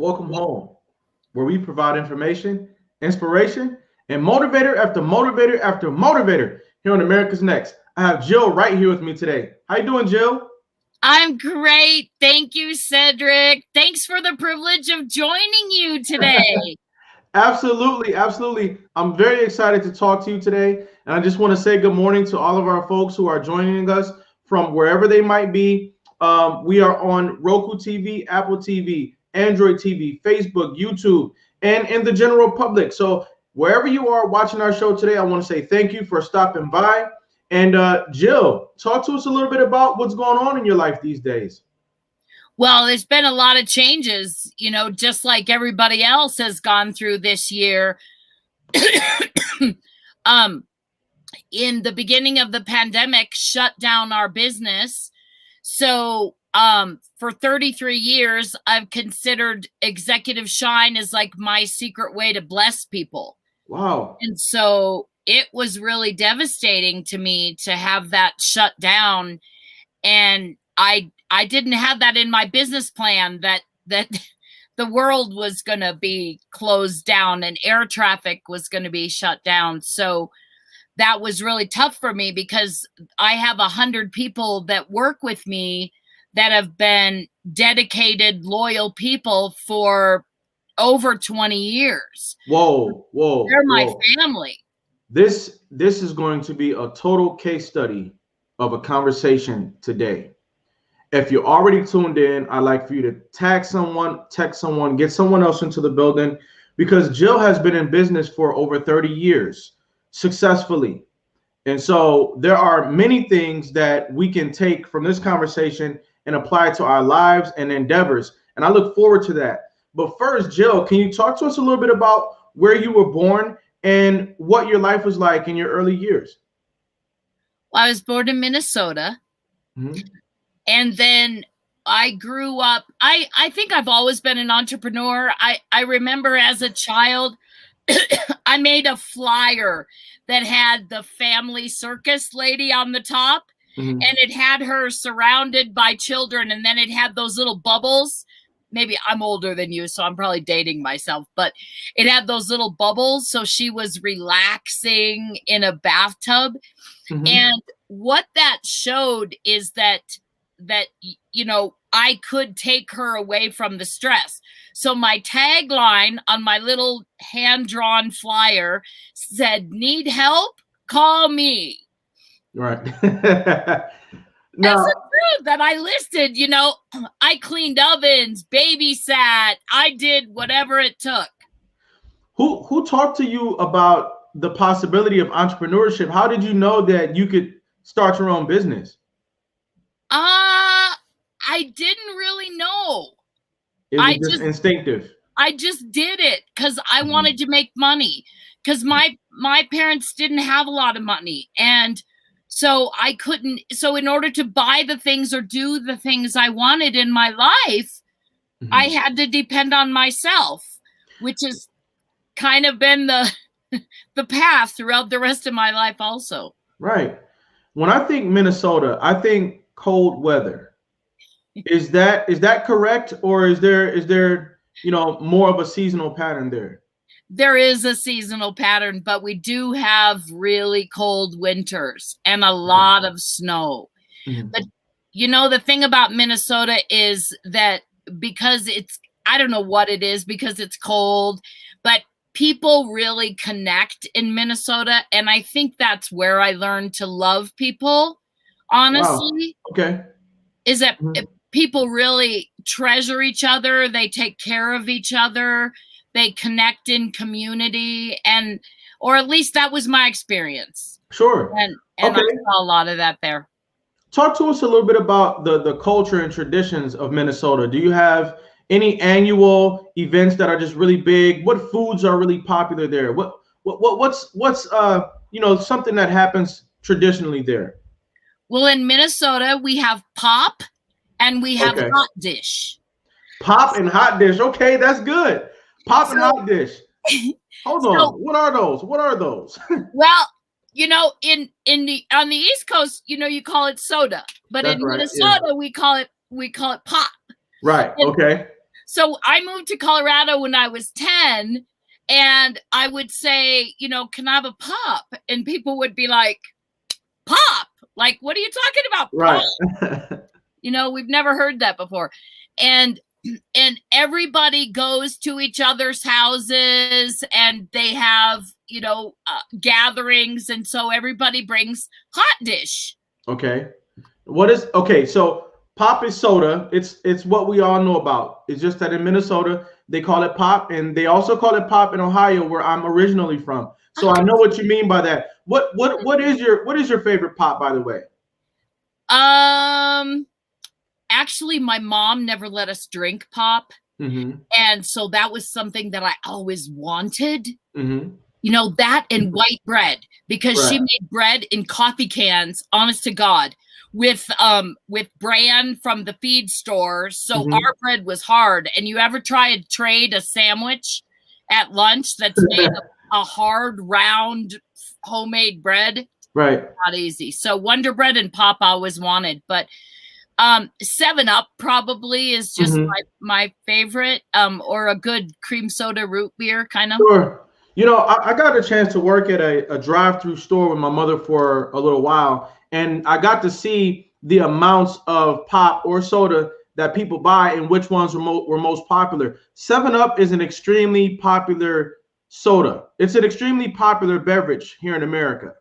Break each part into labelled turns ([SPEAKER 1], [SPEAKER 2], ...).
[SPEAKER 1] welcome home, where we provide information, inspiration, and motivator after motivator after motivator here on America's Next. I have Jill right here with me today. How you doing, Jill?
[SPEAKER 2] I'm great. Thank you, Cedric. Thanks for the privilege of joining you today.
[SPEAKER 1] Absolutely, absolutely. I'm very excited to talk to you today. And I just want to say good morning to all of our folks who are joining us from wherever they might be. We are on Roku TV, Apple TV, Android TV, Facebook, YouTube, and in the general public. So wherever you are watching our show today, I want to say thank you for stopping by. And Jill, talk to us a little bit about what's going on in your life these days.
[SPEAKER 2] Well, there's been a lot of changes, just like everybody else has gone through this year. In the beginning of the pandemic, shut down our business. So for 33 years, I've considered Executive Shine as like my secret way to bless people.
[SPEAKER 1] Wow.
[SPEAKER 2] And so it was really devastating to me to have that shut down. And I didn't have that in my business plan, that the world was going to be closed down and air traffic was going to be shut down. So that was really tough for me because I have 100 people that work with me that have been dedicated, loyal people for over 20 years.
[SPEAKER 1] Whoa.
[SPEAKER 2] They're my family.
[SPEAKER 1] This is going to be a total case study of a conversation today. If you're already tuned in, I'd like for you to tag someone, text someone, get someone else into the building, because Jill has been in business for over 30 years successfully. And so there are many things that we can take from this conversation and apply to our lives and endeavors. And I look forward to that. But first, Jill, can you talk to us a little bit about where you were born and what your life was like in your early years?
[SPEAKER 2] Well, I was born in Minnesota. Mm-hmm. And then I grew up, I think I've always been an entrepreneur. I remember as a child, I made a flyer that had the family circus lady on the top, mm-hmm. and it had her surrounded by children. And then it had those little bubbles. Maybe I'm older than you, so I'm probably dating myself, but it had those little bubbles. So she was relaxing in a bathtub. Mm-hmm. And what that showed is that I could take her away from the stress. So my tagline on my little hand-drawn flyer said, "Need help? Call me."
[SPEAKER 1] Right.
[SPEAKER 2] Now, that's the truth that I listed. I cleaned ovens, babysat, I did whatever it took.
[SPEAKER 1] Who talked to you about the possibility of entrepreneurship? How did you know that you could start your own business?
[SPEAKER 2] I didn't really know.
[SPEAKER 1] It was just instinctive.
[SPEAKER 2] I just did it because I wanted to make money, because my parents didn't have a lot of money. And so I couldn't. So in order to buy the things or do the things I wanted in my life, I had to depend on myself, which has kind of been the path throughout the rest of my life also.
[SPEAKER 1] Right. When I think Minnesota, I think cold weather. Is that correct, or is there more of a seasonal pattern there?
[SPEAKER 2] There is a seasonal pattern, but we do have really cold winters and a lot of snow. Mm-hmm. But the thing about Minnesota is that because I don't know what it is, because it's cold, but people really connect in Minnesota. And I think that's where I learned to love people, honestly.
[SPEAKER 1] Wow. Okay.
[SPEAKER 2] Is that people really treasure each other. They take care of each other. They connect in community, or at least that was my experience.
[SPEAKER 1] Sure.
[SPEAKER 2] And okay. I saw a lot of that there.
[SPEAKER 1] Talk to us a little bit about the culture and traditions of Minnesota. Do you have any annual events that are just really big? What foods are really popular there? What's something that happens traditionally there?
[SPEAKER 2] Well, in Minnesota, we have pop and we have hot dish.
[SPEAKER 1] Pop and hot dish. Okay, that's good. Pop and hot dish. Hold on. What are those?
[SPEAKER 2] Well, on the East Coast, you call it soda, but in Minnesota, we call it pop.
[SPEAKER 1] Right. Okay.
[SPEAKER 2] So I moved to Colorado when I was 10, and I would say, you know, can I have a pop? And people would be like, pop? Like, what are you talking about? Pop?
[SPEAKER 1] Right.
[SPEAKER 2] You know, we've never heard that before. And everybody goes to each other's houses, and they have, you know, gatherings, and so everybody brings hot dish.
[SPEAKER 1] Okay. Okay, so pop is soda. It's what we all know about. It's just that in Minnesota they call it pop, and they also call it pop in Ohio, where I'm originally from. So I know what you mean by that. What is your favorite pop, by the way?
[SPEAKER 2] Actually, my mom never let us drink pop.
[SPEAKER 1] Mm-hmm.
[SPEAKER 2] And so that was something that I always wanted.
[SPEAKER 1] Mm-hmm.
[SPEAKER 2] You know, that and white bread, because
[SPEAKER 1] Right.
[SPEAKER 2] she made bread in coffee cans, honest to God, with bran from the feed store. So
[SPEAKER 1] Mm-hmm.
[SPEAKER 2] our bread was hard. And you ever try to trade a sandwich at lunch that's made of a hard, round, homemade bread?
[SPEAKER 1] Right.
[SPEAKER 2] Not easy. So Wonder Bread and pop I always wanted. But 7-Up probably is just
[SPEAKER 1] Mm-hmm.
[SPEAKER 2] my favorite, or a good cream soda root beer kind of.
[SPEAKER 1] Sure. You know, I got a chance to work at a drive-through store with my mother for a little while, and I got to see the amounts of pop or soda that people buy and which ones were most popular. 7-Up is an extremely popular soda. It's an extremely popular beverage here in America.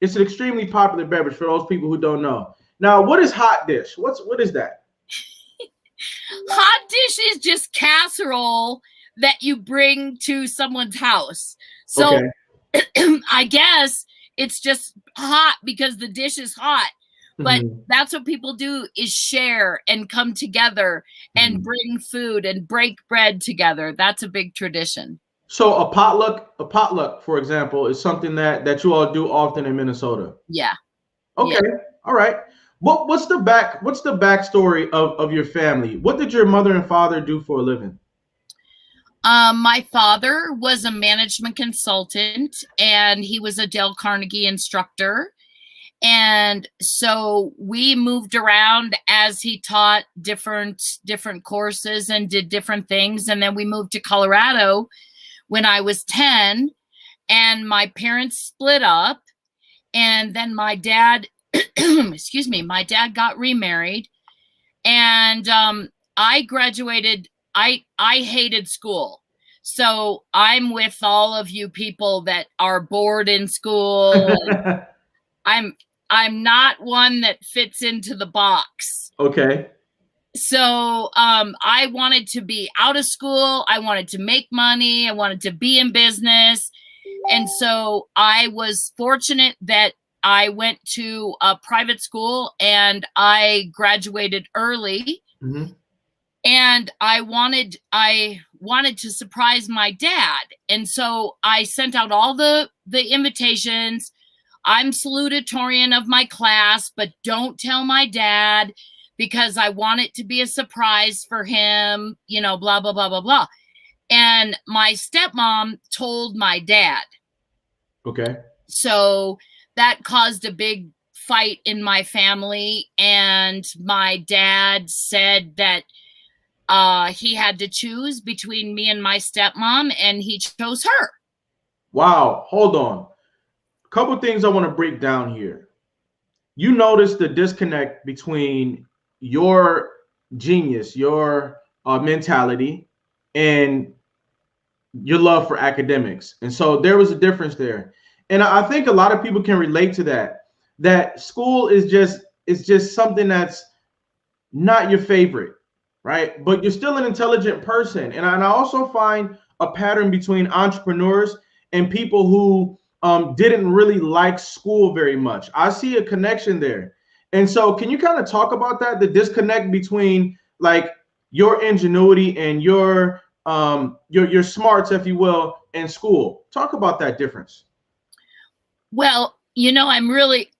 [SPEAKER 1] It's an extremely popular beverage for those people who don't know. Now, what is hot dish? What is that?
[SPEAKER 2] Hot dish is just casserole that you bring to someone's house. So
[SPEAKER 1] Okay.
[SPEAKER 2] I guess it's just hot because the dish is hot. But
[SPEAKER 1] Mm-hmm.
[SPEAKER 2] that's what people do, is share and come together and
[SPEAKER 1] Mm-hmm.
[SPEAKER 2] bring food and break bread together. That's a big tradition.
[SPEAKER 1] So a potluck, for example, is something that you all do often in Minnesota.
[SPEAKER 2] Yeah.
[SPEAKER 1] Okay,
[SPEAKER 2] Yeah.
[SPEAKER 1] all right. What's the backstory of your family? What did your mother and father do for a living?
[SPEAKER 2] My father was a management consultant, and he was a Dale Carnegie instructor. And so we moved around as he taught different courses and did different things. And then we moved to Colorado when I was 10, and my parents split up. And then my dad, excuse me, my dad got remarried, and I graduated. I hated school. So I'm with all of you people that are bored in school. I'm not one that fits into the box.
[SPEAKER 1] Okay.
[SPEAKER 2] So I wanted to be out of school. I wanted to make money. I wanted to be in business. And so I was fortunate that I went to a private school, and I graduated early.
[SPEAKER 1] Mm-hmm.
[SPEAKER 2] And I wanted to surprise my dad. And so I sent out all the invitations. I'm salutatorian of my class, but don't tell my dad, because I want it to be a surprise for him, you know, blah, blah, blah, blah, blah. And my stepmom told my dad.
[SPEAKER 1] Okay.
[SPEAKER 2] So that caused a big fight in my family. And my dad said that he had to choose between me and my stepmom, and he chose her.
[SPEAKER 1] Wow. Hold on. A couple things I want to break down here. You notice the disconnect between your genius, your mentality, and your love for academics. And so there was a difference there. And I think a lot of people can relate to that. That school is just something that's not your favorite, right? But you're still an intelligent person. And I also find a pattern between entrepreneurs and people who didn't really like school very much. I see a connection there. And so can you kind of talk about that, the disconnect between like your ingenuity and your smarts, if you will, in school? Talk about that difference.
[SPEAKER 2] Well, you know, I'm really,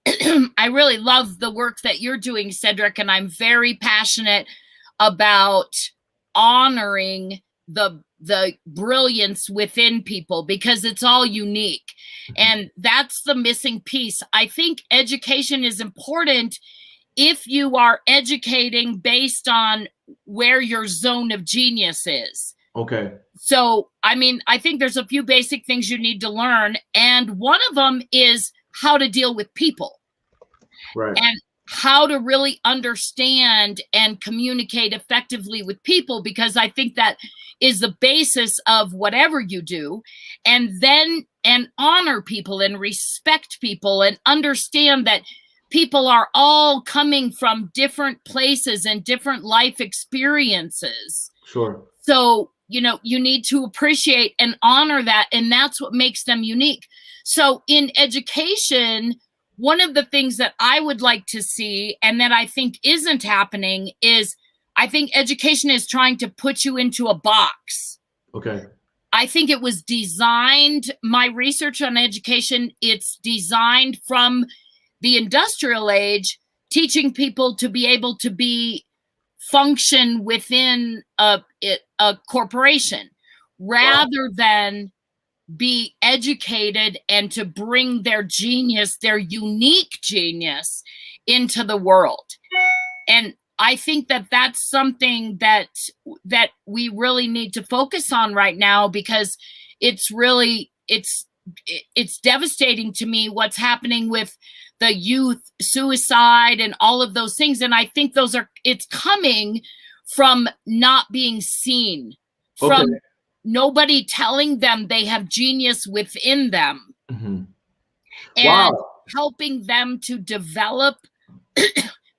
[SPEAKER 2] I really love the work that you're doing, Cedric, and I'm very passionate about honoring the brilliance within people, because it's all unique. And that's the missing piece. I think education is important if you are educating based on where your zone of genius is.
[SPEAKER 1] Okay.
[SPEAKER 2] So, I mean, I think there's a few basic things you need to learn. And one of them is how to deal with people.
[SPEAKER 1] Right.
[SPEAKER 2] And how to really understand and communicate effectively with people, because I think that is the basis of whatever you do. And honor people and respect people and understand that people are all coming from different places and different life experiences.
[SPEAKER 1] Sure.
[SPEAKER 2] So, you need to appreciate and honor that. And that's what makes them unique. So in education, one of the things that I would like to see, and that I think isn't happening, is I think education is trying to put you into a box.
[SPEAKER 1] Okay.
[SPEAKER 2] I think it was designed, my research on education, it's designed from the industrial age, teaching people to be able to function within a corporation rather than be educated and to bring their genius, their unique genius, into the world. And I think that that's something that we really need to focus on right now, because it's devastating to me what's happening with the youth suicide and all of those things. And I think it's coming from not being seen, from nobody telling them they have genius within them, and helping them to develop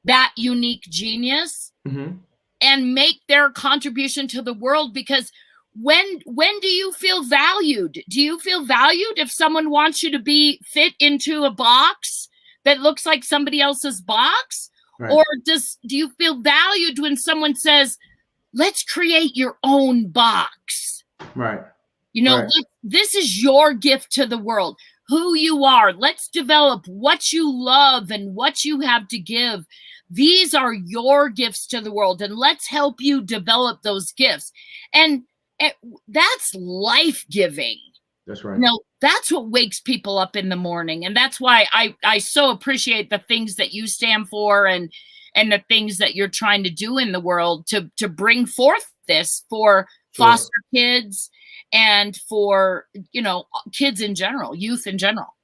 [SPEAKER 2] that unique genius and make their contribution to the world. Because when do you feel valued? Do you feel valued if someone wants you to be fit into a box that looks like somebody else's box? Right. Or do you feel valued when someone says, let's create your own box?
[SPEAKER 1] Right.
[SPEAKER 2] Right. This is your gift to the world, who you are. Let's develop what you love and what you have to give. These are your gifts to the world, and let's help you develop those gifts. And that's life-giving.
[SPEAKER 1] That's right.
[SPEAKER 2] That's what wakes people up in the morning. And that's why I so appreciate the things that you stand for and the things that you're trying to do in the world to bring forth this for foster kids and for, kids in general, youth in general.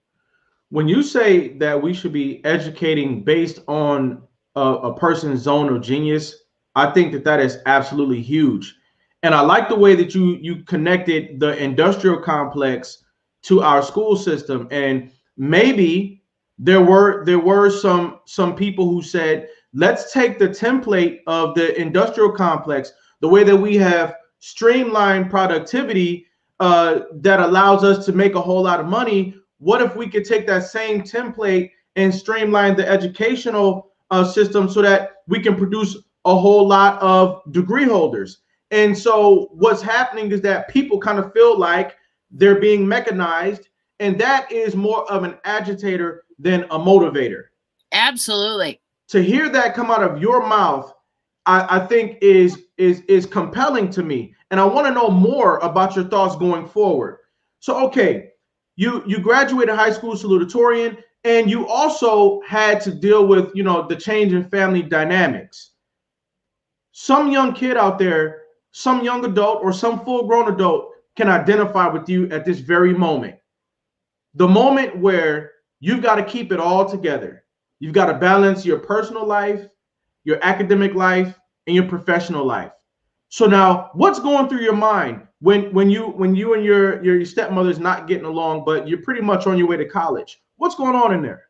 [SPEAKER 1] When you say that we should be educating based on a person's zone of genius, I think that is absolutely huge. And I like the way that you connected the industrial complex to our school system. And maybe there were some people who said, let's take the template of the industrial complex, the way that we have streamlined productivity that allows us to make a whole lot of money. What if we could take that same template and streamline the educational system so that we can produce a whole lot of degree holders? And so what's happening is that people kind of feel like they're being mechanized, and that is more of an agitator than a motivator.
[SPEAKER 2] Absolutely.
[SPEAKER 1] To hear that come out of your mouth, I think is compelling to me. And I want to know more about your thoughts going forward. So, okay, you graduated high school salutatorian, and you also had to deal with, the change in family dynamics. Some young kid out there, some young adult or some full-grown adult can identify with you at this very moment. The moment where you've got to keep it all together. You've got to balance your personal life, your academic life, and your professional life. So now, what's going through your mind when you and your stepmother's not getting along, but you're pretty much on your way to college? What's going on in there?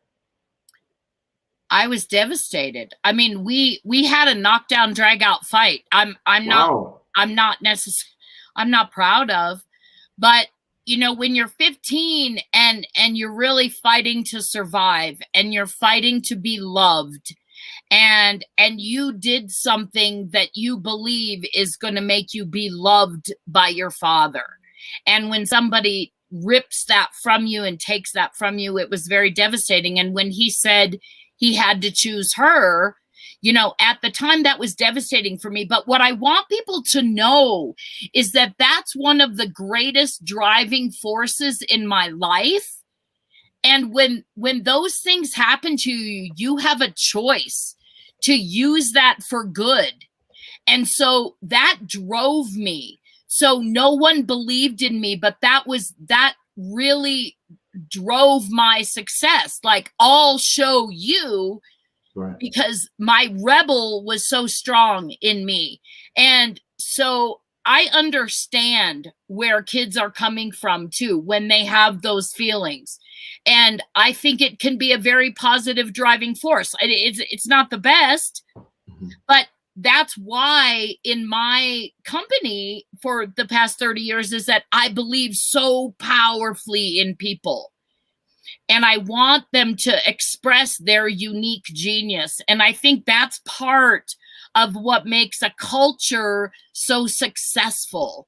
[SPEAKER 2] I was devastated. I mean, we had a knockdown, drag out fight. I'm not proud of, but when you're 15 and you're really fighting to survive and you're fighting to be loved, and you did something that you believe is going to make you be loved by your father, and when somebody rips that from you and takes that from you, it was very devastating. And when he said he had to choose her, at the time that was devastating for me. But what I want people to know is that that's one of the greatest driving forces in my life. And when those things happen to you, you have a choice. to use that for good. And so that drove me. So no one believed in me, but that really drove my success. Like, I'll show you,
[SPEAKER 1] Right.
[SPEAKER 2] because my rebel was so strong in me. And so I understand where kids are coming from too when they have those feelings. And I think it can be a very positive driving force. It's not the best, but that's why in my company for the past 30 years is that I believe so powerfully in people. And I want them to express their unique genius. And I think that's part of what makes a culture so successful,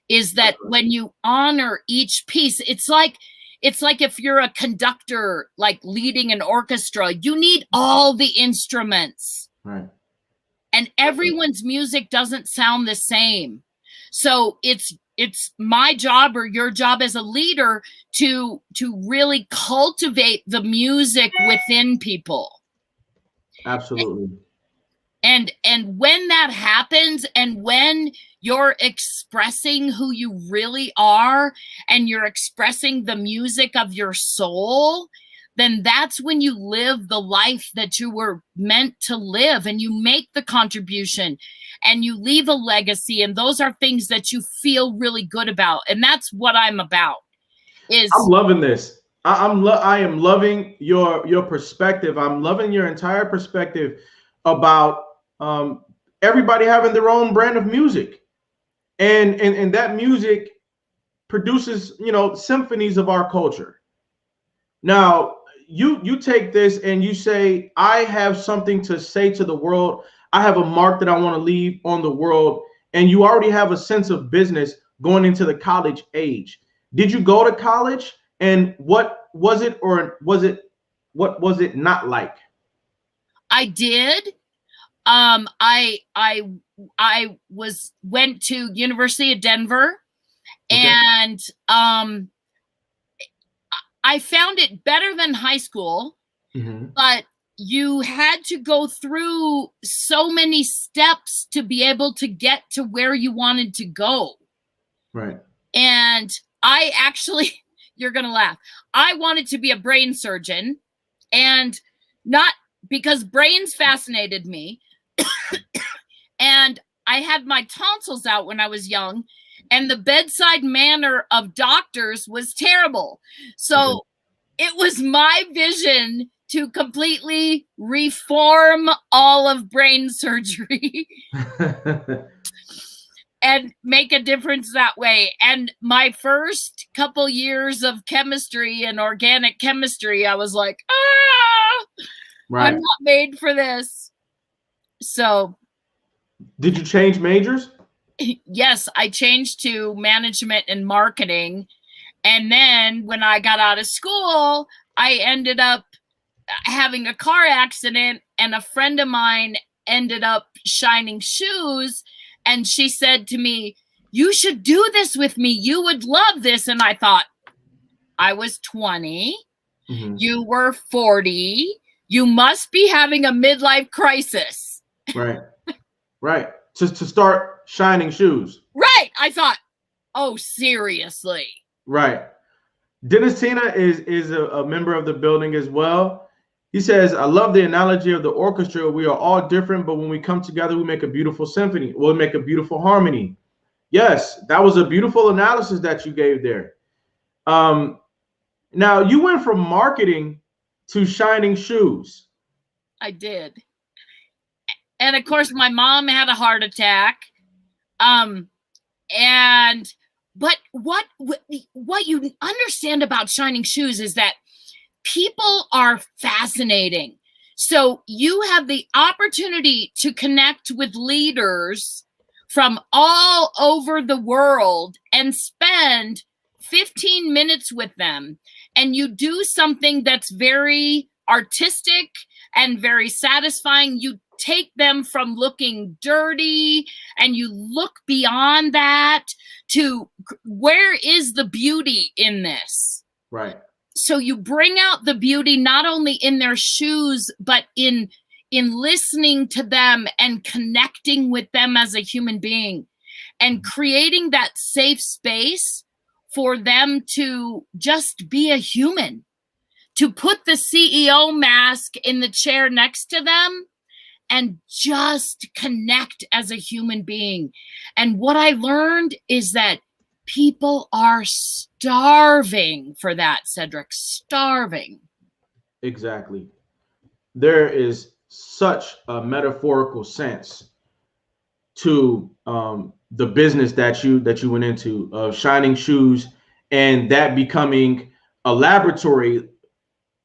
[SPEAKER 2] is that when you honor each piece, it's like if you're a conductor, like leading an orchestra, you need all the instruments.
[SPEAKER 1] Right.
[SPEAKER 2] And everyone's music doesn't sound the same. So it's my job or your job as a leader to really cultivate the music within people.
[SPEAKER 1] Absolutely.
[SPEAKER 2] And when that happens, and when you're expressing who you really are, and you're expressing the music of your soul, then that's when you live the life that you were meant to live, and you make the contribution and you leave a legacy. And those are things that you feel really good about. And that's what I'm about.
[SPEAKER 1] I'm loving this. I am loving your perspective. I'm loving your entire perspective about everybody having their own brand of music, and that music produces, symphonies of our culture. Now, you take this and you say, I have something to say to the world. I have a mark that I want to leave on the world. And you already have a sense of business going into the college age. Did you go to college? And what was it, or what was it not like?
[SPEAKER 2] I did. I went to University of Denver, okay. And I found it better than high school, but you had to go through so many steps to be able to get to where you wanted to go.
[SPEAKER 1] Right.
[SPEAKER 2] And I actually, you're going to laugh, I wanted to be a brain surgeon, and not because brains fascinated me. And I had my tonsils out when I was young, and the bedside manner of doctors was terrible. So it was my vision to completely reform all of brain surgery and make a difference that way. And my first couple years of chemistry and organic chemistry, I was like, right. I'm not made for this. So.
[SPEAKER 1] Did you change majors?
[SPEAKER 2] Yes, I changed to management and marketing. And then when I got out of school, I ended up having a car accident, and a friend of mine ended up shining shoes. And she said to me, you should do this with me. You would love this. And I thought, I was 20. You were 40. You must be having a midlife crisis.
[SPEAKER 1] Right. Right. Just to start shining shoes.
[SPEAKER 2] Right. I thought, oh, seriously.
[SPEAKER 1] Right. Dennis Tina is a member of the building as well. He says, I love the analogy of the orchestra. We are all different, but when we come together, we make a beautiful symphony. We'll make a beautiful harmony. Yes, that was a beautiful analysis that you gave there. Now, you went from marketing to shining shoes.
[SPEAKER 2] I did. And of course, my mom had a heart attack. But what you understand about shining shoes is that people are fascinating. So you have the opportunity to connect with leaders from all over the world and spend 15 minutes with them. And you do something that's very artistic and very satisfying. You take them from looking dirty, and you look beyond that to where is the beauty in this?
[SPEAKER 1] Right.
[SPEAKER 2] So you bring out the beauty not only in their shoes, but in in listening to them and connecting with them as a human being and creating that safe space for them to just be a human, to put the CEO mask in the chair next to them and just connect as a human being. And what I learned is that people are starving for that, Cedric, starving.
[SPEAKER 1] Exactly. There is such a metaphorical sense to the business that you went into of shining shoes, and that becoming a laboratory.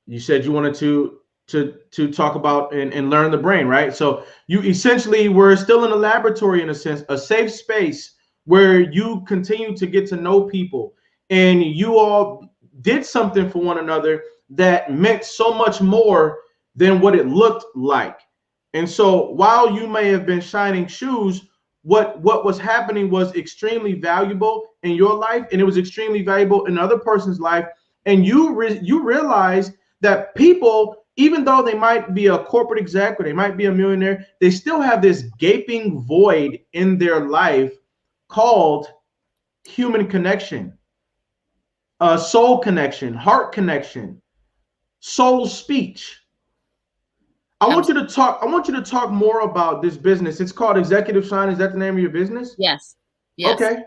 [SPEAKER 1] You said you wanted to talk about and learn the brain, right? So you essentially were still in a laboratory, in a sense, a safe space where you continue to get to know people, and you all did something for one another that meant so much more than what it looked like. And so while you may have been shining shoes, what was happening was extremely valuable in your life, and it was extremely valuable in another person's life. And you realize that people, even though they might be a corporate exec or they might be a millionaire, they still have this gaping void in their life called human connection, soul connection, heart connection, soul speech. I want you to talk more about this business. It's called Executive Shine. Is that the name of your business?
[SPEAKER 2] Yes. Yes.
[SPEAKER 1] Okay.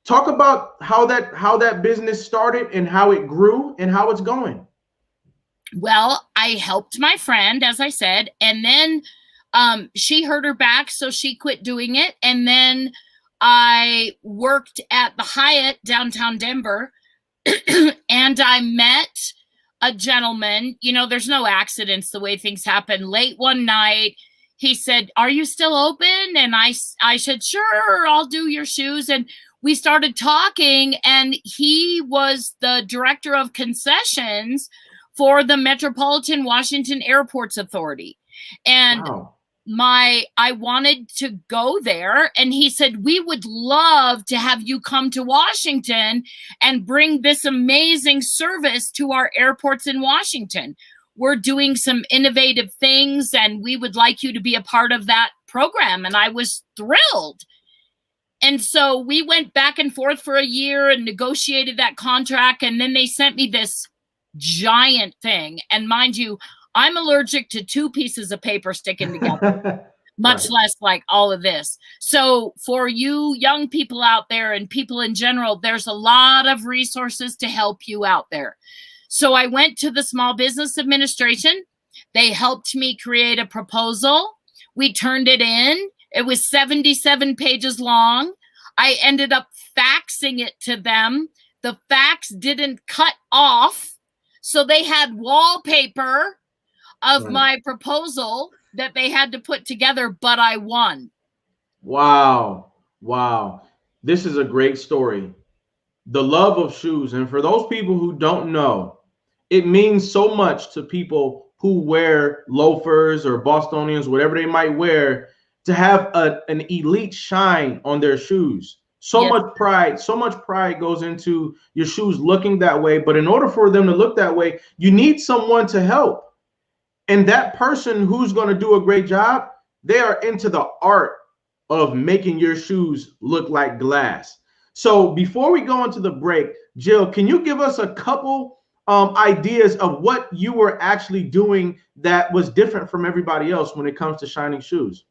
[SPEAKER 1] Talk about how that business started and how it grew and how it's going.
[SPEAKER 2] Well, I helped my friend, as I said, and then she hurt her back, so she quit doing it. And then I worked at the Hyatt downtown Denver, and I met a gentleman. You know, there's no accidents the way things happen. Late one night, he said, "Are you still open?" And I said, "Sure, I'll do your shoes." And we started talking, and he was the director of concessions for the Metropolitan Washington Airports Authority. And
[SPEAKER 1] wow.
[SPEAKER 2] I wanted to go there, and he said, "We would love to have you come to Washington and bring this amazing service to our airports in Washington. We're doing some innovative things, and we would like you to be a part of that program." And I was thrilled. And so we went back and forth for a year and negotiated that contract, and then they sent me this giant thing. And mind you, I'm allergic to 2 pieces of paper sticking together, much
[SPEAKER 1] Right.
[SPEAKER 2] less like all of this. So for you young people out there and people in general, there's a lot of resources to help you out there. So I went to the Small Business Administration. They helped me create a proposal. We turned it in. It was 77 pages long. I ended up faxing it to them. The fax didn't cut off, so they had wallpaper of
[SPEAKER 1] Right.
[SPEAKER 2] my proposal that they had to put together, but I won.
[SPEAKER 1] Wow. Wow. This is a great story. The love of shoes. And for those people who don't know, it means so much to people who wear loafers or Bostonians, whatever they might wear, to have an elite shine on their shoes. So
[SPEAKER 2] Yes.
[SPEAKER 1] much pride goes into your shoes looking that way. But in order for them to look that way, you need someone to help. And that person who's going to do a great job, they are into the art of making your shoes look like glass. So before we go into the break, Jill, can you give us a couple ideas of what you were actually doing that was different from everybody else when it comes to shining shoes?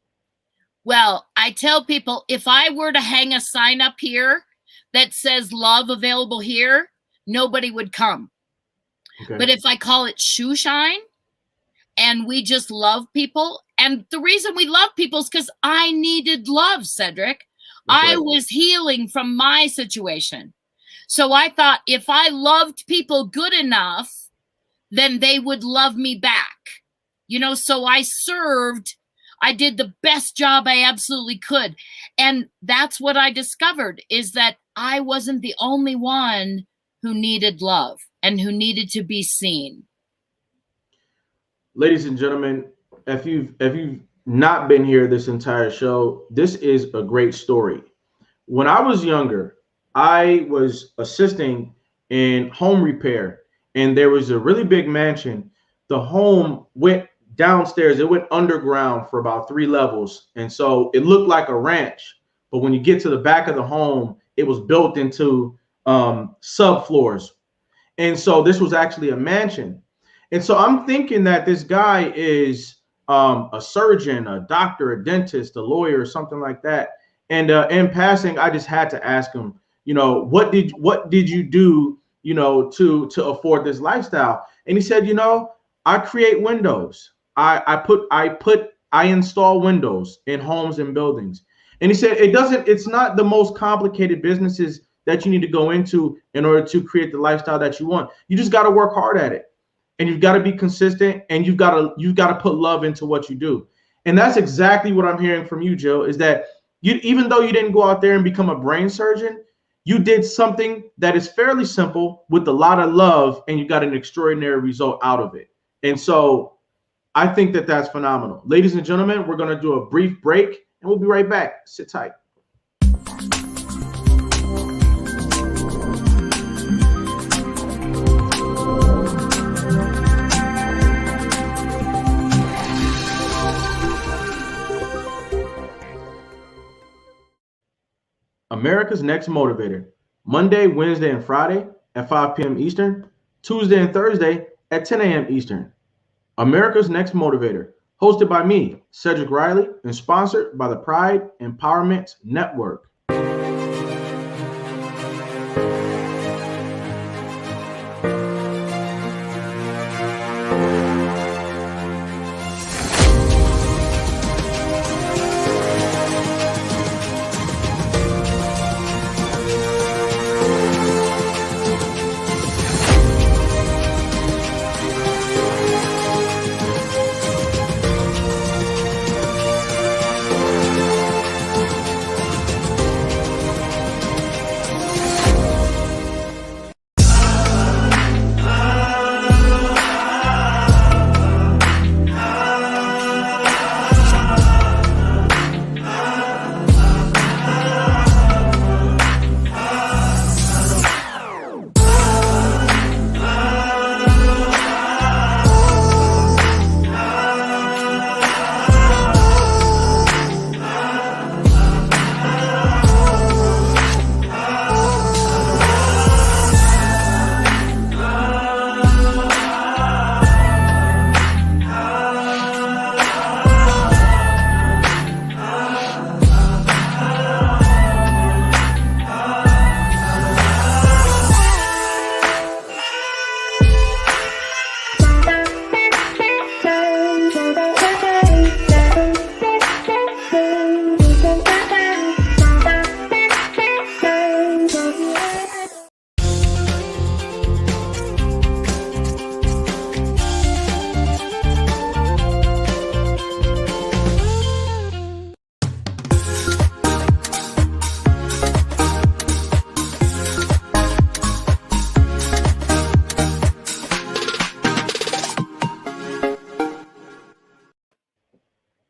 [SPEAKER 2] Well, I tell people, if I were to hang a sign up here that says "Love available here," nobody would come.
[SPEAKER 1] Okay.
[SPEAKER 2] But if I call it Shoe Shine, and we just love people, and the reason we love people is because I needed love, Cedric. I was healing from my situation. So I thought if I loved people good enough, then they would love me back. You know, so I served. I did the best job I absolutely could. And that's what I discovered, is that I wasn't the only one who needed love and who needed to be seen.
[SPEAKER 1] Ladies and gentlemen, if you've not been here this entire show, this is a great story. When I was younger, I was assisting in home repair, and there was a really big mansion. The home went downstairs. It went underground for about 3 levels. And so it looked like a ranch. But when you get to the back of the home, it was built into subfloors. And so this was actually a mansion. And so I'm thinking that this guy is a surgeon, a doctor, a dentist, a lawyer, or something like that. And in passing, I just had to ask him, you know, what did you do, you know, to afford this lifestyle? And he said, you know, I create windows. I install windows in homes and buildings. And he said it's not the most complicated businesses that you need to go into in order to create the lifestyle that you want. You just got to work hard at it, and you've got to be consistent, and you've got to put love into what you do. And that's exactly what I'm hearing from you, Jill, is that even though you didn't go out there and become a brain surgeon, you did something that is fairly simple with a lot of love, and you got an extraordinary result out of it. And so I think that that's phenomenal. Ladies and gentlemen, we're going to do a brief break, and we'll be right back. Sit tight. America's Next Motivator, Monday, Wednesday, and Friday at 5 p.m. Eastern, Tuesday and Thursday at 10 a.m. Eastern. America's Next Motivator, hosted by me, Cedric Riley, and sponsored by the Pride Empowerment Network.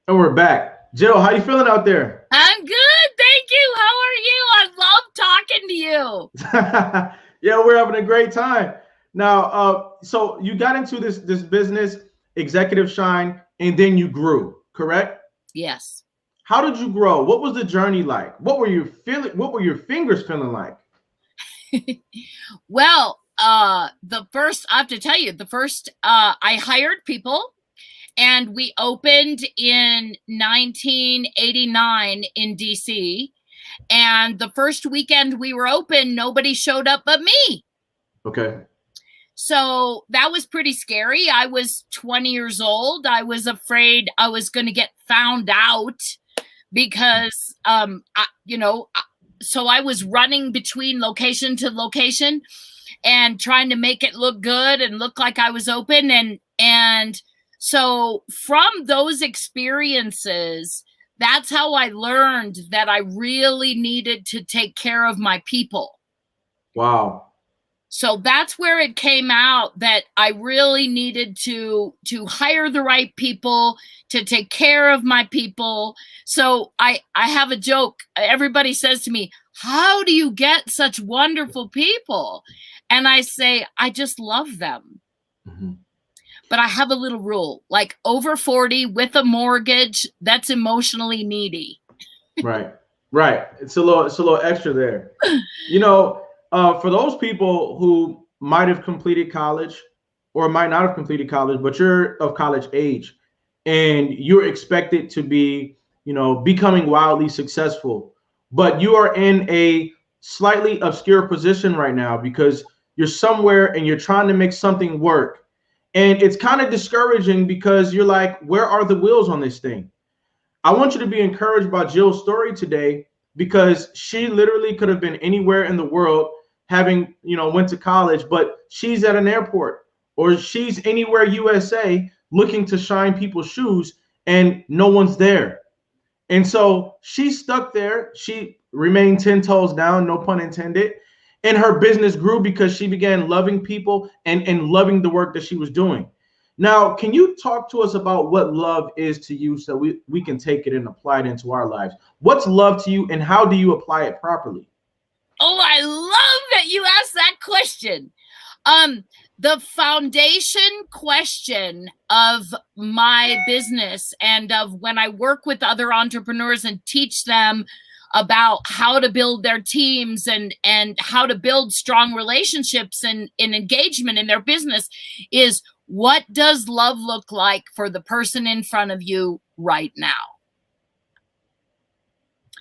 [SPEAKER 1] And we're back. Jill, how you feeling out there?
[SPEAKER 2] I'm good, thank you. How are you? I love talking to you.
[SPEAKER 1] Yeah, we're having a great time. Now, so you got into this business, Executive Shine, and then you grew, correct?
[SPEAKER 2] Yes.
[SPEAKER 1] How did you grow? What was the journey like? What were you feeling? What were your fingers feeling like?
[SPEAKER 2] Well, I have to tell you, I hired people. And we opened in 1989 in DC. And the first weekend we were open, nobody showed up but me.
[SPEAKER 1] Okay.
[SPEAKER 2] So that was pretty scary. I was 20 years old. I was afraid I was going to get found out because, so I was running between location to location and trying to make it look good and look like I was open. And so from those experiences, that's how I learned that I really needed to take care of my people.
[SPEAKER 1] Wow.
[SPEAKER 2] So that's where it came out that I really needed to hire the right people, to take care of my people. So I have a joke. Everybody says to me, how do you get such wonderful people? And I say, I just love them.
[SPEAKER 1] Mm-hmm.
[SPEAKER 2] But I have a little rule, like over 40 with a mortgage, that's emotionally needy.
[SPEAKER 1] Right. Right. It's a little extra there. For those people who might have completed college or might not have completed college, but you're of college age and you're expected to be, becoming wildly successful, but you are in a slightly obscure position right now because you're somewhere and you're trying to make something work. And it's kind of discouraging because you're like, where are the wheels on this thing? I want you to be encouraged by Jill's story today because she literally could have been anywhere in the world having, went to college, but she's at an airport or she's anywhere USA looking to shine people's shoes and no one's there. And so she's stuck there. She remained 10 toes down, no pun intended. And her business grew because she began loving people and loving the work that she was doing. Now, can you talk to us about what love is to you so we can take it and apply it into our lives? What's love to you and how do you apply it properly?
[SPEAKER 2] Oh, I love that you asked that question. The foundation question of my business and of when I work with other entrepreneurs and teach them about how to build their teams and how to build strong relationships and engagement in their business is, what does love look like for the person in front of you right now?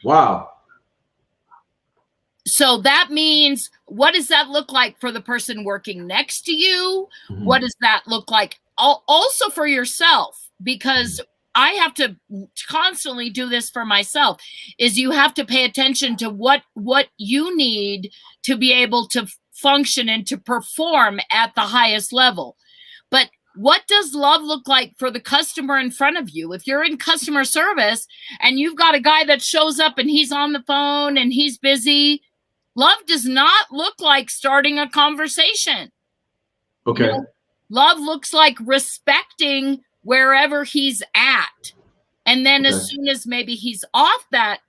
[SPEAKER 1] Wow.
[SPEAKER 2] So that means, what does that look like for the person working next to you? Mm-hmm. What does that look like also for yourself? Because I have to constantly do this for myself, is you have to pay attention to what you need to be able to function and to perform at the highest level. But what does love look like for the customer in front of you? If you're in customer service and you've got a guy that shows up and he's on the phone and he's busy, love does not look like starting a conversation.
[SPEAKER 1] Okay.
[SPEAKER 2] Love looks like respecting wherever he's at. And then as soon as maybe he's off that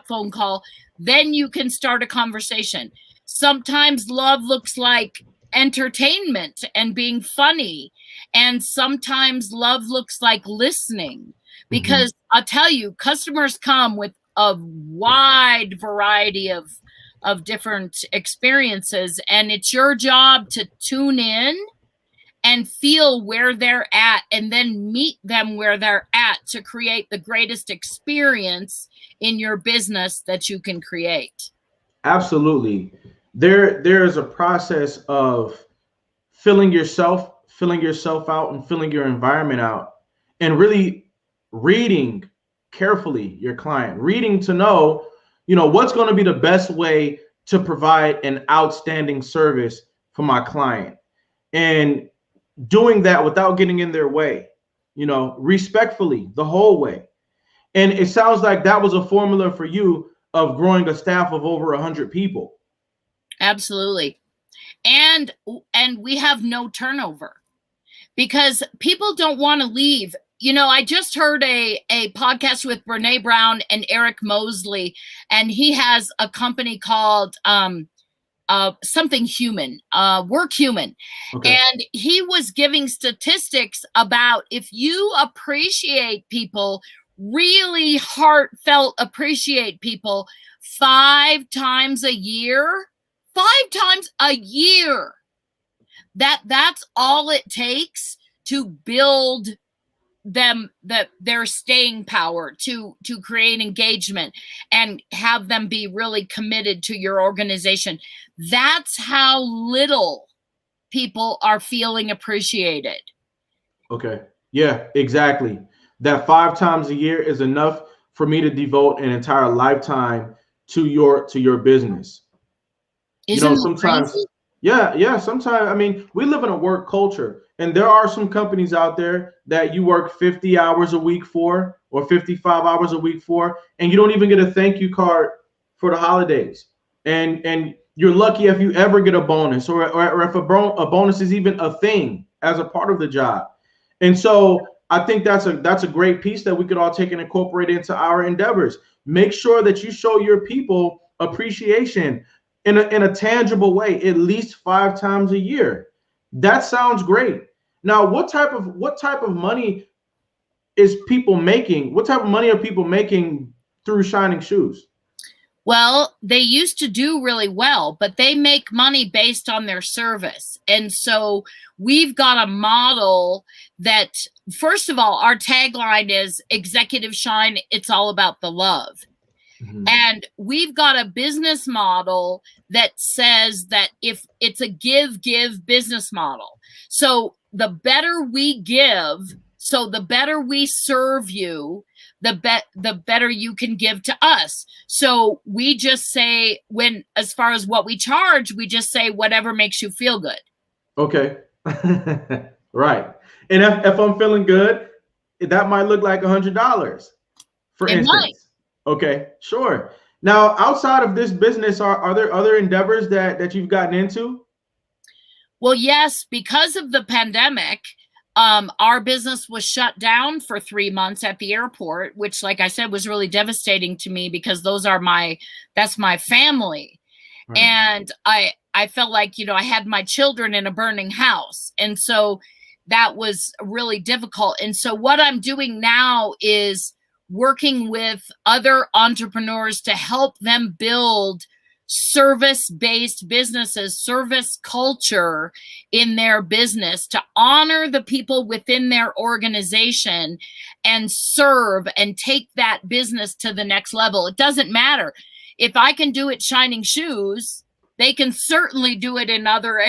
[SPEAKER 2] phone call, then you can start a conversation. Sometimes love looks like entertainment and being funny. And sometimes love looks like listening. Because I'll tell you, customers come with a wide variety of different experiences. And it's your job to tune in and feel where they're at and then meet them where they're at to create the greatest experience in your business that you can create.
[SPEAKER 1] Absolutely. There is a process of filling yourself out and filling your environment out and really reading carefully your client, reading to know, what's going to be the best way to provide an outstanding service for my client, and doing that without getting in their way, respectfully the whole way. And it sounds like that was a formula for you of growing a staff of over 100 people.
[SPEAKER 2] Absolutely. And we have no turnover because people don't want to leave. I just heard a podcast with Brene Brown and Eric Mosley, and he has a company called something human, Work Human. Okay. And he was giving statistics about if you appreciate people, really heartfelt appreciate people 5 times a year, that's all it takes to build them their staying power, to create engagement and have them be really committed to your organization. That's how little people are feeling appreciated.
[SPEAKER 1] Okay. Yeah, exactly. That 5 times a year is enough for me to devote an entire lifetime to your business.
[SPEAKER 2] Isn't
[SPEAKER 1] sometimes
[SPEAKER 2] crazy?
[SPEAKER 1] Yeah. Sometimes, we live in a work culture, and there are some companies out there that you work 50 hours a week for or 55 hours a week for, and you don't even get a thank you card for the holidays. And you're lucky if you ever get a bonus or if a bonus is even a thing as a part of the job. And so I think that's a great piece that we could all take and incorporate into our endeavors. Make sure that you show your people appreciation in a tangible way, at least 5 times a year. That sounds great. Now, what type of money is people making? What type of money are people making through Shining Shoes?
[SPEAKER 2] Well, they used to do really well, but they make money based on their service. And so we've got a model that, first of all, our tagline is Executive Shine. It's all about the love. Mm-hmm. And we've got a business model that says that if it's a give business model. So the better we give, so the better we serve you, the better you can give to us. So we just say, when, as far as what we charge, we just say whatever makes you feel good.
[SPEAKER 1] Okay. Right. And if I'm feeling good, that might look like $100, for instance. Might. Okay, sure. Now, outside of this business, are there other endeavors that you've gotten into?
[SPEAKER 2] Well, yes, because of the pandemic, our business was shut down for 3 months at the airport, which, like I said, was really devastating to me because that's my family. Right. And I felt like, I had my children in a burning house. And so that was really difficult. And so what I'm doing now is working with other entrepreneurs to help them build service-based businesses, service culture in their business, to honor the people within their organization and serve and take that business to the next level. It doesn't matter. If I can do it Shining Shoes, they can certainly do it in other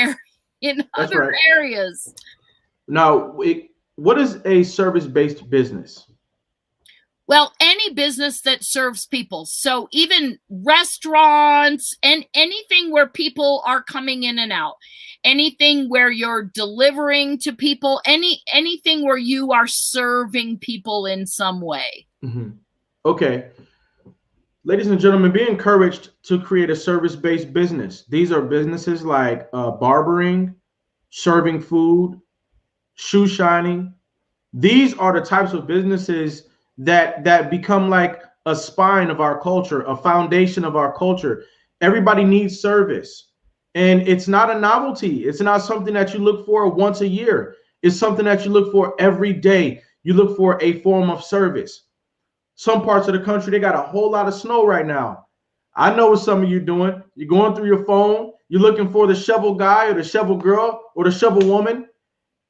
[SPEAKER 2] areas.
[SPEAKER 1] Now, what is a service-based business?
[SPEAKER 2] Well, any business that serves people. So even restaurants and anything where people are coming in and out, anything where you're delivering to people, anything where you are serving people in some way.
[SPEAKER 1] Mm-hmm. Okay. Ladies and gentlemen, be encouraged to create a service-based business. These are businesses like barbering, serving food, shoe shining. These are the types of businesses that become like a spine of our culture, a foundation of our culture. Everybody needs service. And it's not a novelty. It's not something that you look for once a year. It's something that you look for every day. You look for a form of service. Some parts of the country, they got a whole lot of snow right now. I know what some of you doing. You're going through your phone. You're looking for the shovel guy or the shovel girl or the shovel woman,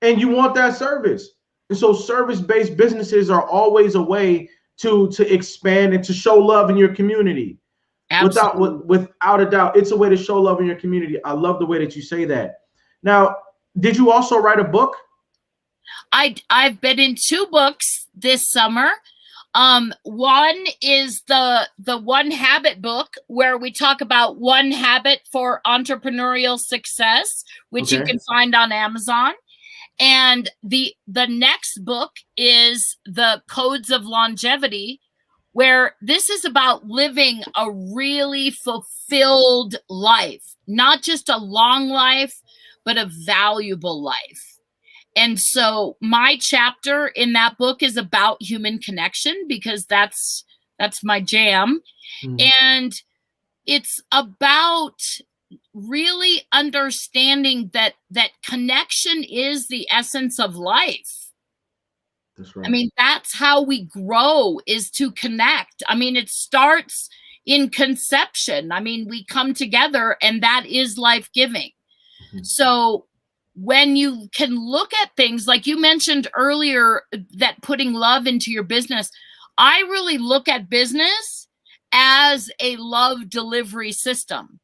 [SPEAKER 1] and you want that service. And so service-based businesses are always a way to expand and to show love in your community. Absolutely. Without a doubt, it's a way to show love in your community. I love the way that you say that. Now, did you also write a book?
[SPEAKER 2] I've been in 2 books this summer. One is the One Habit book, where we talk about one habit for entrepreneurial success, which you can find on Amazon. And the next book is the Codes of Longevity, where this is about living a really fulfilled life, not just a long life, but a valuable life. And so my chapter in that book is about human connection, because that's my jam. And it's about really understanding that connection is the essence of life.
[SPEAKER 1] That's right.
[SPEAKER 2] I mean, that's how we grow, is to connect. I mean, it starts in conception. I mean, we come together, and that is life-giving. Mm-hmm. So when you can look at things like you mentioned earlier, that putting love into your business, I really look at business as a love delivery system.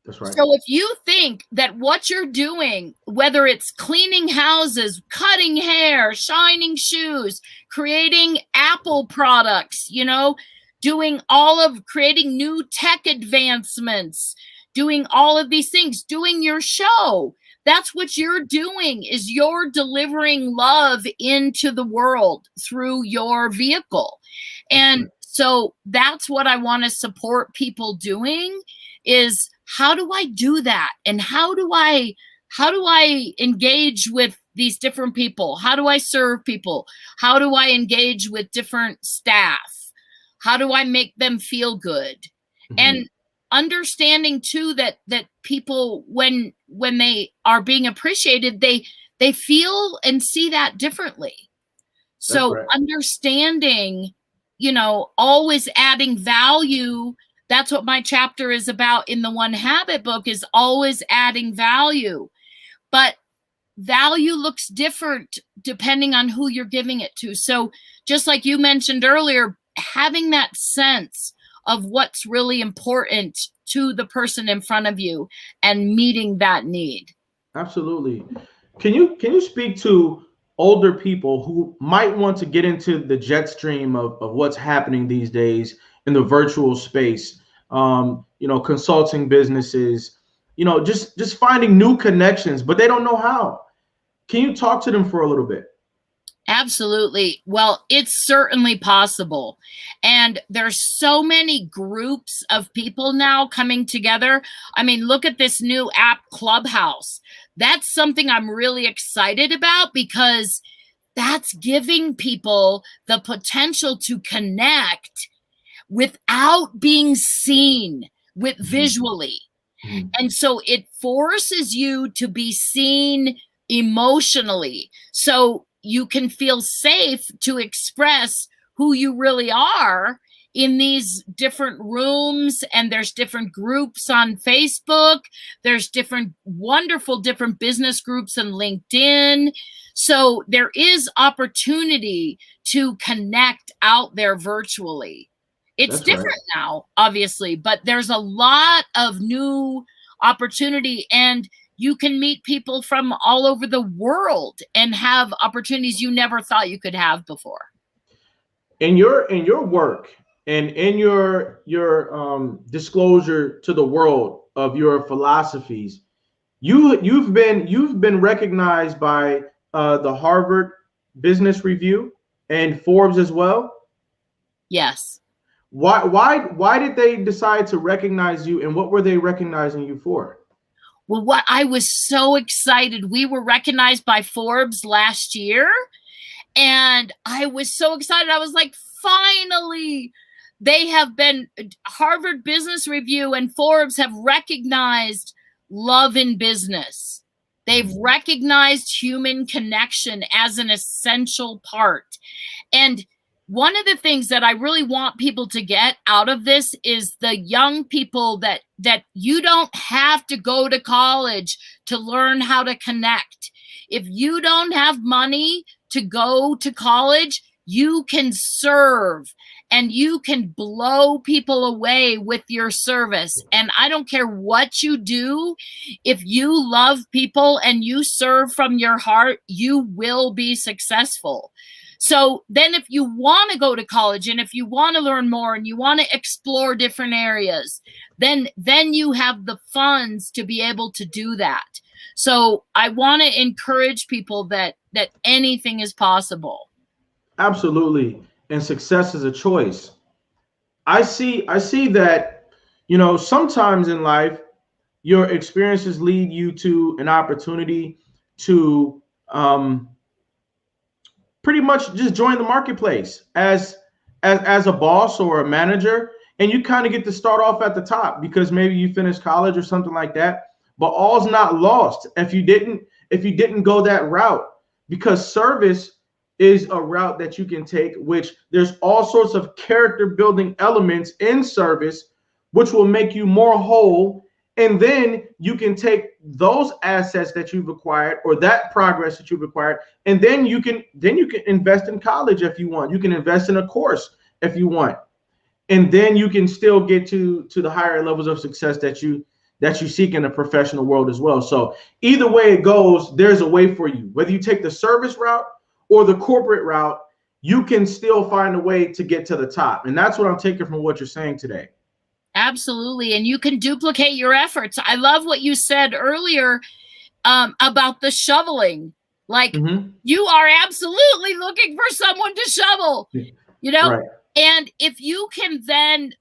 [SPEAKER 1] That's right.
[SPEAKER 2] So if you think that what you're doing, whether it's cleaning houses, cutting hair, shining shoes, creating Apple products, creating new tech advancements, doing all of these things, doing your show, that's what you're doing, is you're delivering love into the world through your vehicle. And so that's what I want to support people doing, is how do I do that? And how do I engage with these different people? How do I serve people? How do I engage with different staff? How do I make them feel good? Mm-hmm. And understanding too that people, when they are being appreciated, they feel and see that differently. So understanding, always adding value. That's what my chapter is about in the One Habit book, is always adding value. But value looks different depending on who you're giving it to. So just like you mentioned earlier, having that sense of what's really important to the person in front of you and meeting that need.
[SPEAKER 1] Absolutely. Can you speak to older people who might want to get into the jet stream of what's happening these days in the virtual space, consulting businesses, just finding new connections, but they don't know how. Can you talk to them for a little bit?
[SPEAKER 2] Absolutely. Well, it's certainly possible. And there's so many groups of people now coming together. I mean, look at this new app, Clubhouse. That's something I'm really excited about, because that's giving people the potential to connect without being seen with visually. Mm-hmm. And so it forces you to be seen emotionally. So you can feel safe to express who you really are in these different rooms. And there's different groups on Facebook. There's wonderful different business groups on LinkedIn. So there is opportunity to connect out there virtually. It's different now, obviously, but there's a lot of new opportunity, and you can meet people from all over the world and have opportunities you never thought you could have before.
[SPEAKER 1] In your work and in your disclosure to the world of your philosophies, you've been recognized by the Harvard Business Review and Forbes as well.
[SPEAKER 2] Yes.
[SPEAKER 1] Why did they decide to recognize you, and what were they recognizing you for?
[SPEAKER 2] Well, what I was so excited. We were recognized by Forbes last year, and I was so excited. I was like, finally, Harvard Business Review and Forbes have recognized love in business. They've recognized human connection as an essential part. And one of the things that I really want people to get out of this is the young people that you don't have to go to college to learn how to connect. If you don't have money to go to college, you can serve and you can blow people away with your service. And I don't care what you do. If you love people and you serve from your heart, you will be successful. So then if you want to go to college and if you want to learn more and you want to explore different areas, then you have the funds to be able to do that. So I want to encourage people that anything is possible.
[SPEAKER 1] Absolutely. And success is a choice. I see that, sometimes in life, your experiences lead you to an opportunity to pretty much just join the marketplace as a boss or a manager, and you kind of get to start off at the top because maybe you finished college or something like that. But all's not lost if you didn't go that route, because service is a route that you can take, which there's all sorts of character building elements in service, which will make you more whole. And then you can take those assets that you've acquired or that progress that you've acquired, and then you can invest in college if you want. You can invest in a course if you want, and then you can still get to the higher levels of success that you seek in the professional world as well. So either way it goes, there's a way for you. Whether you take the service route or the corporate route, you can still find a way to get to the top. And that's what I'm taking from what you're saying today.
[SPEAKER 2] Absolutely. And you can duplicate your efforts. I love what you said earlier about the shoveling. Like, you are absolutely looking for someone to shovel, Right. And if you can then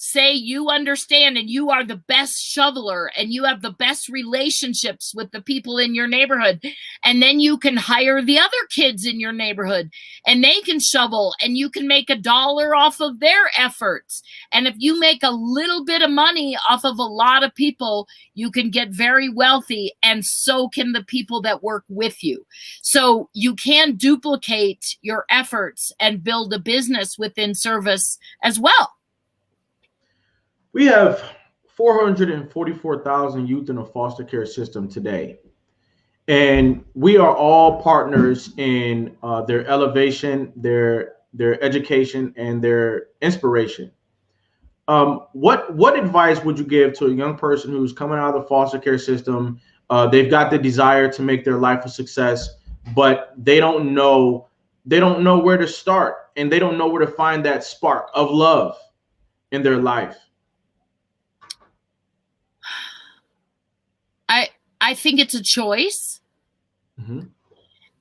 [SPEAKER 2] say you understand and you are the best shoveler and you have the best relationships with the people in your neighborhood. And then you can hire the other kids in your neighborhood and they can shovel and you can make $1 off of their efforts. And if you make a little bit of money off of a lot of people, you can get very wealthy, and so can the people that work with you. So you can duplicate your efforts and build a business within service as well.
[SPEAKER 1] We have 444,000 youth in a foster care system today. And we are all partners in their elevation, their education, and their inspiration. What advice would you give to a young person who's coming out of the foster care system? They've got the desire to make their life a success, but they don't know where to start, and they don't know where to find that spark of love in their life.
[SPEAKER 2] I think it's a choice.
[SPEAKER 1] Mm-hmm.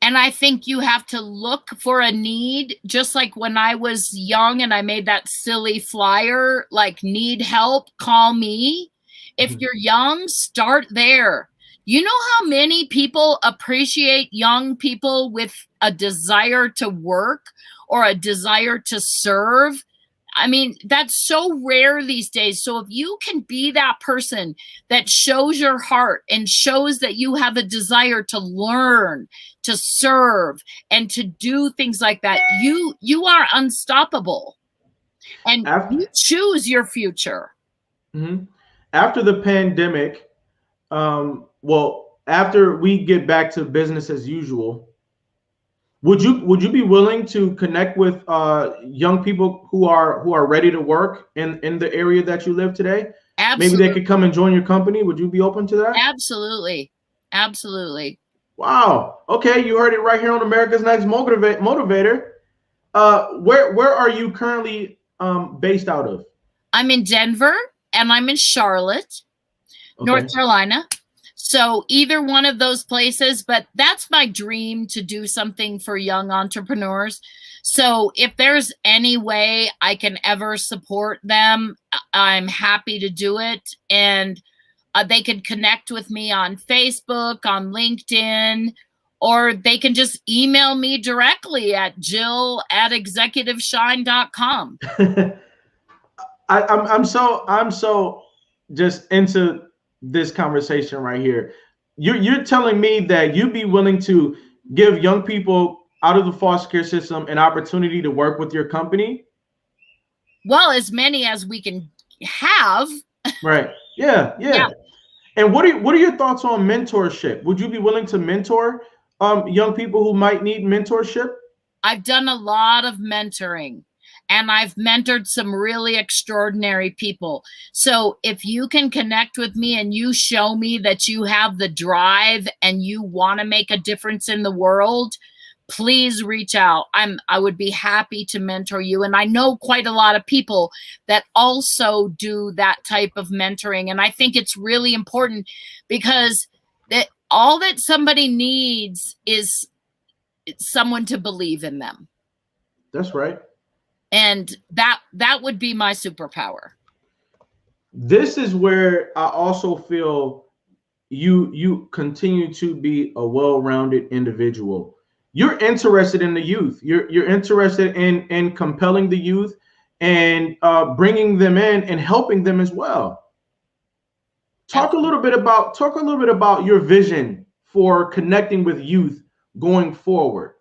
[SPEAKER 2] And I think you have to look for a need, just like when I was young and I made that silly flyer, like, need help, call me. If you're young, start there. You know how many people appreciate young people with a desire to work or a desire to serve? I mean, that's so rare these days. So if you can be that person that shows your heart and shows that you have a desire to learn, to serve, and to do things like that, you are unstoppable. And you choose your future.
[SPEAKER 1] Mm-hmm. After the pandemic, after we get back to business as usual, would you be willing to connect with young people who are ready to work in the area that you live today? Absolutely. Maybe they could come and join your company. Would you be open to that?
[SPEAKER 2] Absolutely. Absolutely.
[SPEAKER 1] Wow. Okay, you heard it right here on America's Next Motivator. Where are you currently based out of?
[SPEAKER 2] I'm in Denver and I'm in Charlotte, North Carolina. So either one of those places, but that's my dream, to do something for young entrepreneurs. So if there's any way I can ever support them, I'm happy to do it. And they can connect with me on Facebook, on LinkedIn, or they can just email me directly at jill@executiveshine.com.
[SPEAKER 1] I'm so just into this conversation right here. You're telling me that you'd be willing to give young people out of the foster care system an opportunity to work with your company?
[SPEAKER 2] Well, as many as we can have.
[SPEAKER 1] Right. Yeah. And what are your thoughts on mentorship? Would you be willing to mentor young people who might need mentorship?
[SPEAKER 2] I've done a lot of mentoring. And I've mentored some really extraordinary people. So if you can connect with me and you show me that you have the drive and you want to make a difference in the world, please reach out. I would be happy to mentor you. And I know quite a lot of people that also do that type of mentoring. And I think it's really important, because all that somebody needs is someone to believe in them.
[SPEAKER 1] That's right.
[SPEAKER 2] And that would be my superpower.
[SPEAKER 1] This is where I also feel you continue to be a well-rounded individual. You're interested in the youth. You're interested in compelling the youth and bringing them in and helping them as well. Talk a little bit about your vision for connecting with youth going forward.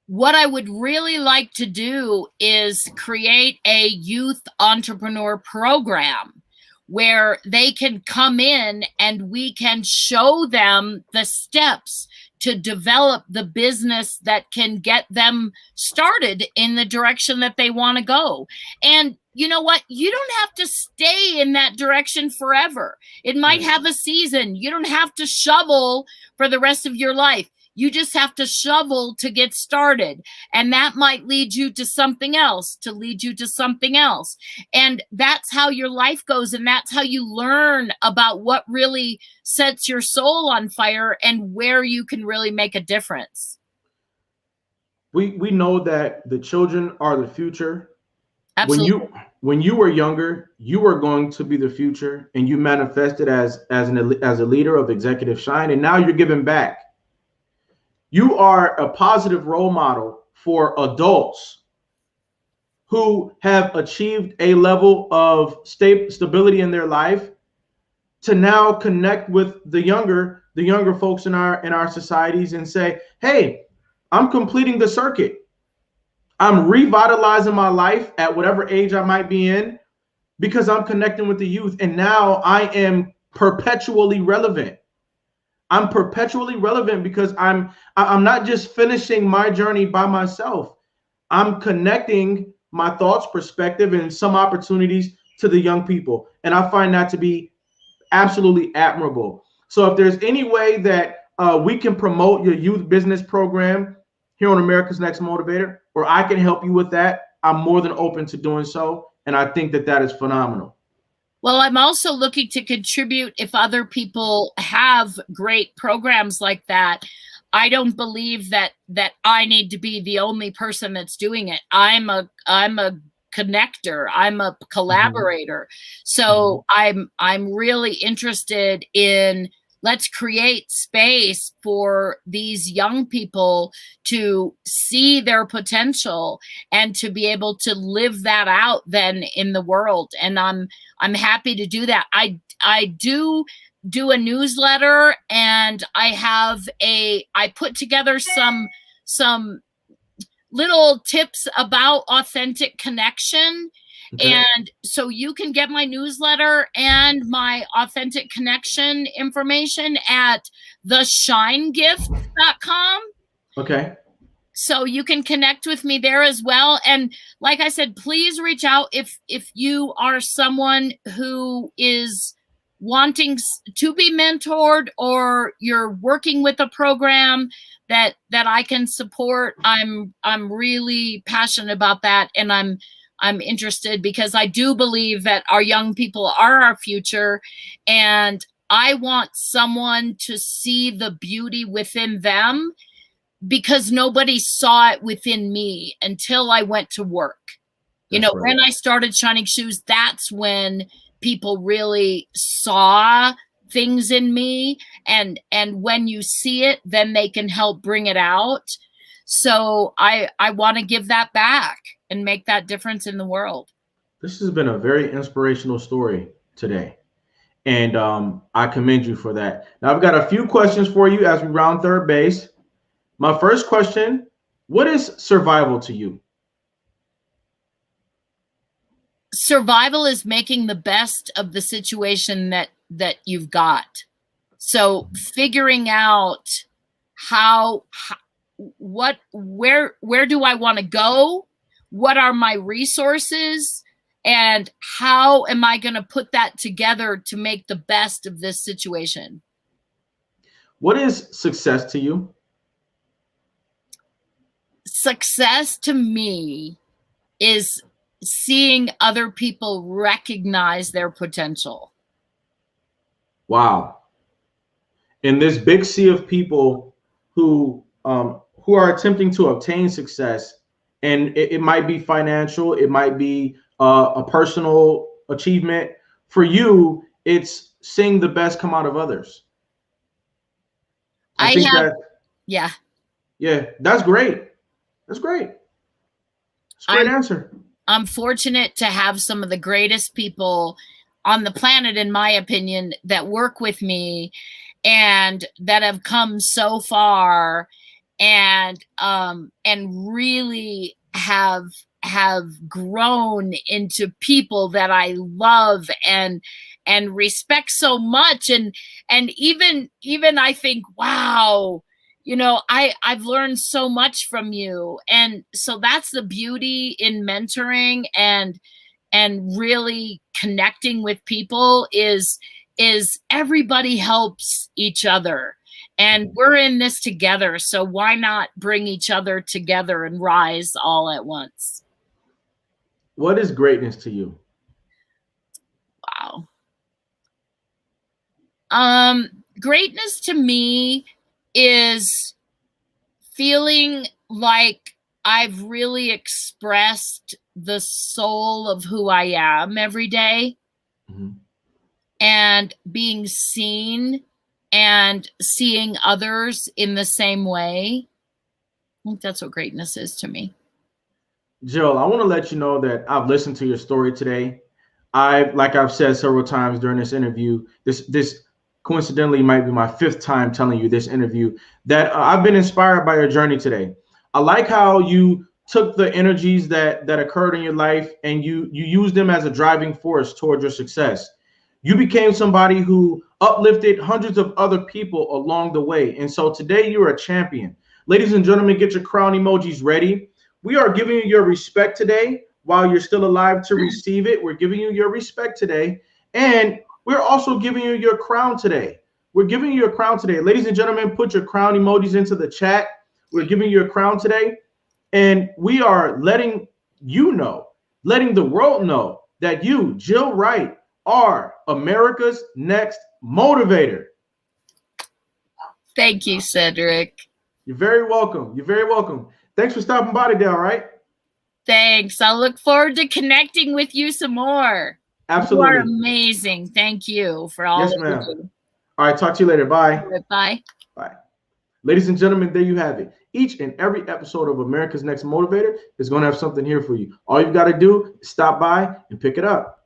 [SPEAKER 2] What I would really like to do is create a youth entrepreneur program where they can come in and we can show them the steps to develop the business that can get them started in the direction that they want to go. And you know what? You don't have to stay in that direction forever. It might have a season. You don't have to shovel for the rest of your life. You just have to shovel to get started. And that might lead you to something else, to lead you to something else. And that's how your life goes. And that's how you learn about what really sets your soul on fire and where you can really make a difference.
[SPEAKER 1] We know that the children are the future.
[SPEAKER 2] Absolutely.
[SPEAKER 1] When you were younger, you were going to be the future, and you manifested as a leader of Executive Shine, and now you're giving back. You are a positive role model for adults who have achieved a level of stability in their life to now connect with the younger folks in our societies and say, hey, I'm completing the circuit. I'm revitalizing my life at whatever age I might be in because I'm connecting with the youth. And now I am perpetually relevant. I'm perpetually relevant because I'm not just finishing my journey by myself. I'm connecting my thoughts, perspective, and some opportunities to the young people. And I find that to be absolutely admirable. So if there's any way that we can promote your youth business program here on America's Next Motivator, or I can help you with that, I'm more than open to doing so. And I think that is phenomenal.
[SPEAKER 2] Well, I'm also looking to contribute if other people have great programs like that. I don't believe that I need to be the only person that's doing it. I'm a connector. I'm a collaborator. So I'm really interested in, let's create space for these young people to see their potential and to be able to live that out then in the world. And I'm happy to do that. I do a newsletter, and I put together some little tips about authentic connection. Okay. And so you can get my newsletter and my authentic connection information at theshinegift.com.
[SPEAKER 1] Okay.
[SPEAKER 2] So you can connect with me there as well. And like I said, please reach out if you are someone who is wanting to be mentored, or you're working with a program that I can support. I'm really passionate about that, and I'm interested because I do believe that our young people are our future, and I want someone to see the beauty within them, because nobody saw it within me until I went to work. You know, right. When I started Shining Shoes, that's when people really saw things in me, and when you see it, then they can help bring it out. So I want to give that back and make that difference in the world.
[SPEAKER 1] This has been a very inspirational story today, and I commend you for that. Now I've got a few questions for you as we round third base. My first question: what is survival to you?
[SPEAKER 2] Survival is making the best of the situation that you've got. So figuring out where do I want to go? What are my resources? And how am I going to put that together to make the best of this situation?
[SPEAKER 1] What is success to you?
[SPEAKER 2] Success to me is seeing other people recognize their potential.
[SPEAKER 1] Wow. In this big sea of people who are attempting to obtain success, and it might be financial, it might be a personal achievement. For you, it's seeing the best come out of others.
[SPEAKER 2] Yeah,
[SPEAKER 1] that's great. That's great. That's a great answer.
[SPEAKER 2] I'm fortunate to have some of the greatest people on the planet, in my opinion, that work with me and that have come so far, and really have grown into people that I love and respect so much, and even I think, wow, you know, I've learned so much from you. And so that's the beauty in mentoring and really connecting with people is everybody helps each other, and we're in this together. So why not bring each other together and rise all at once?
[SPEAKER 1] What is greatness to you?
[SPEAKER 2] Wow. Greatness to me is feeling like I've really expressed the soul of who I am every day. Mm-hmm. And being seen and seeing others in the same way. I think that's what greatness is to me.
[SPEAKER 1] Jill, I want to let you know that I've listened to your story today. Like I've said several times during this interview, this coincidentally might be my 5th time telling you this interview, that I've been inspired by your journey today. I like how you took the energies that occurred in your life and you used them as a driving force towards your success. You became somebody who uplifted hundreds of other people along the way. And so today you're a champion. Ladies and gentlemen, get your crown emojis ready. We are giving you your respect today while you're still alive to receive it. We're giving you your respect today. And we're also giving you your crown today. We're giving you your crown today. Ladies and gentlemen, put your crown emojis into the chat. We're giving you a crown today. And we are letting you know, letting the world know that you, Jill Wright, are America's next motivator.
[SPEAKER 2] Thank you, Cedric.
[SPEAKER 1] You're very welcome. You're very welcome. Thanks for stopping by today, all right?
[SPEAKER 2] Thanks. I'll look forward to connecting with you some more.
[SPEAKER 1] Absolutely.
[SPEAKER 2] You are amazing. Thank you for all
[SPEAKER 1] yes, ma'am. You do. All right, talk to you later. Bye.
[SPEAKER 2] Bye.
[SPEAKER 1] Bye. Ladies and gentlemen, there you have it. Each and every episode of America's Next Motivator is going to have something here for you. All you've got to do is stop by and pick it up.